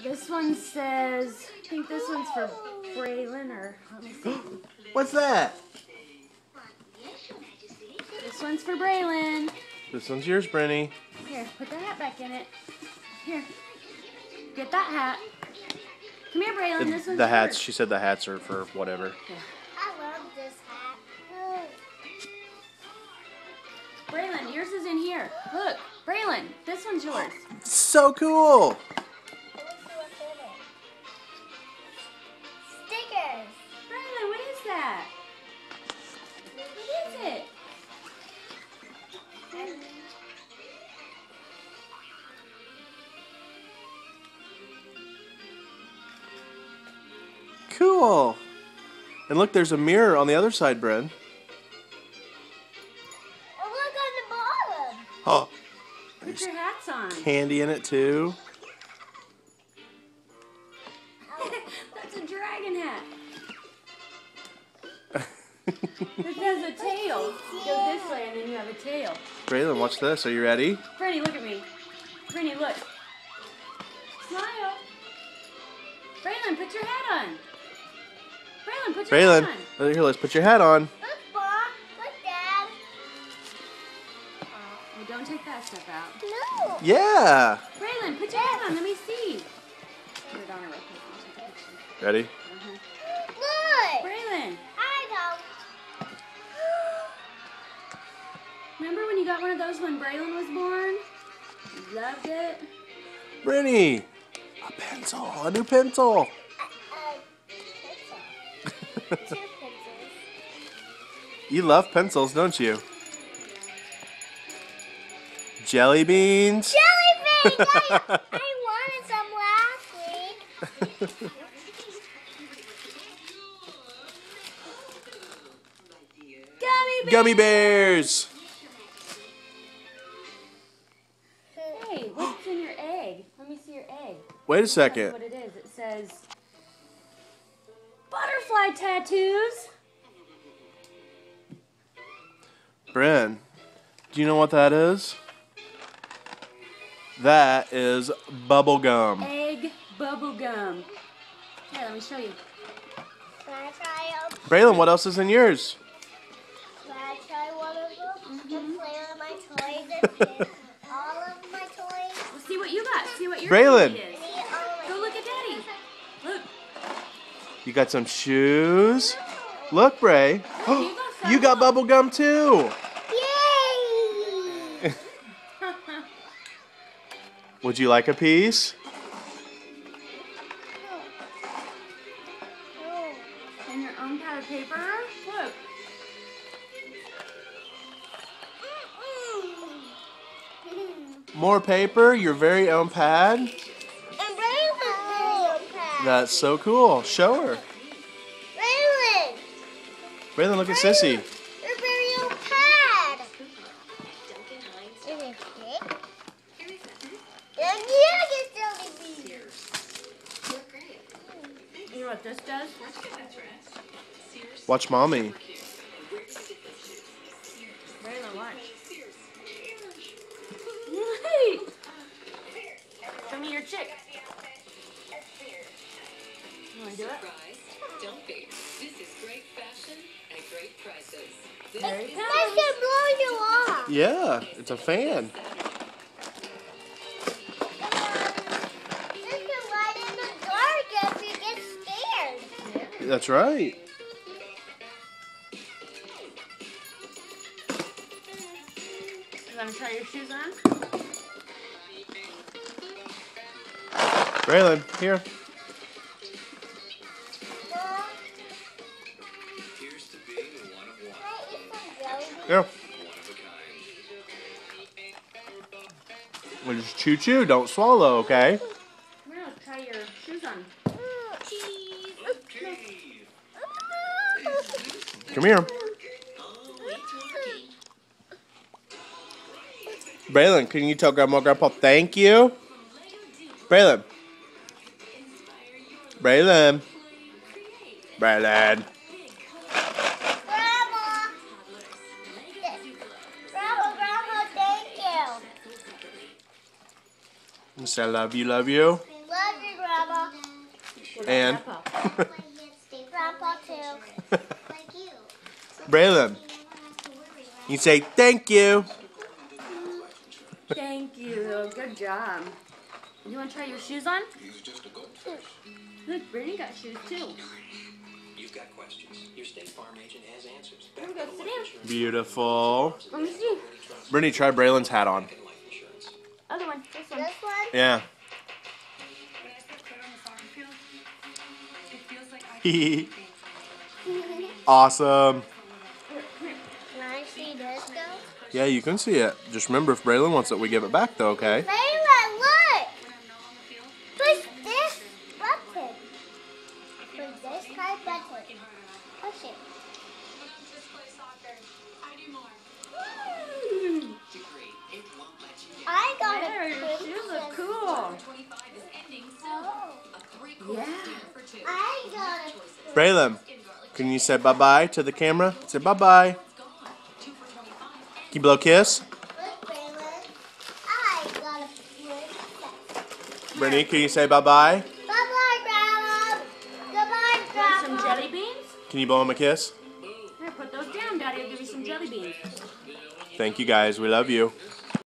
This one says, I think this one's for Braylon, or let me see. What's that? This one's for Braylon. This one's yours, Brenny. Here, put the hat back in it. Here, get that hat. Come here, Braylon. This one's The hats. yours. She said the hats are for whatever. Yeah. I love this hat. Braylon, yours is in here. Look, Braylon, this one's yours. So cool. Stickers. Braylon, what is that? What is it? Cool. And look, there's a mirror on the other side, Bren. Oh, look on the bottom. Oh, Put your hats on. candy in it too. That's a dragon hat. It has a tail. You go this way and then you have a tail. Braylon, watch this. Are you ready? Brenny, look at me. Brenny, look. Smile. Braylon, put your hat on. Braylon, put your Braylon, hat on. here, let's put your hat on. Look, Bob. Look, Dad. Oh, don't take that stuff out. No. Yeah. Braylon, put your hat on. Let me see. Put it on real quick. I'll take a picture. Ready? Look. Braylon, I know. remember when you got one of those when Braylon was born? You loved it. Brenny, a pencil, a new pencil. Two pencils. You love pencils, don't you? Jelly beans. Jelly beans! I wanted some last week. Gummy bears. Gummy bears. Hey, what's in your egg? Let me see your egg. Wait a That's second. what it is. It says butterfly tattoos. Bren, do you know what that is? That is bubble gum. Egg bubble gum. Here, let me show you. Can I try them? Braylon, what else is in yours? Can I try one of them? And play with my toys and pick all of my toys? Well, see what you got. See what your Braylon. baby is. And eat all Go of look at Daddy. Look. You got some shoes. Look, Bray. You got You got bubble gum too. Yay! Would you like a piece? And your own pad of paper. Look. More paper, your very own pad. And Braylon! That's so cool. Show her. Braylon! Braylon, look at Sissy. Your very own pad! Is it thick? And yeah, get jelly beans. You know what this does? Watch mommy. Braylon, watch. Wait. Show me your chick. You want to do it? Don't be. This is great fashion and great prices. There you That go. should blow you off. Yeah, it's a fan. This can light in the dark if you get scared. That's right. You want to try your shoes on? Braylon, here. Mom, Here's to being one of one. can I eat some jelly beans? Here. One of a kind. Well, just chew chew. Don't swallow, okay? We're going to try your shoes on. Come here. Braylon, can you tell Grandma and Grandpa thank you? Braylon. Braylon. Braylon. Grandma. Grandma, thank you. Say I love you, love you. Love you, Grandma. And Grandpa. Grandpa too. Braylon, you say thank you. Thank you. Good job. You want to try your shoes on? Look, Brittany got shoes too. You've got questions. Your State Farm agent has answers. Here we go. Sit down. Beautiful. Let me see. Brittany, try Braylon's hat on. Life insurance. Other one. This one. This one? Yeah. When I step foot on the soccer field, it feels like I can Awesome. Can I see this though? Yeah, you can see it. Just remember, if Braylon wants it, we give it back, though, okay? Layla, look! Push this button. Push this high button. Push it. Degree. It won't let you down. I got Yeah, a your shoes look cool. 25 is ending soon. Oh. A 3-course Yeah. dinner for two. I got a Braylon, can you say bye-bye to the camera? Say bye-bye. Gone. 2 for 25. Can you blow a kiss? look, Braylon. I got a princess. Brittany, can you say bye-bye? Bye-bye, Grandma. Goodbye, Want some Grandma. jelly beans? Can you blow him a kiss? Here, put those down, Daddy. I'll give you some jelly beans. Thank you, guys. We love you.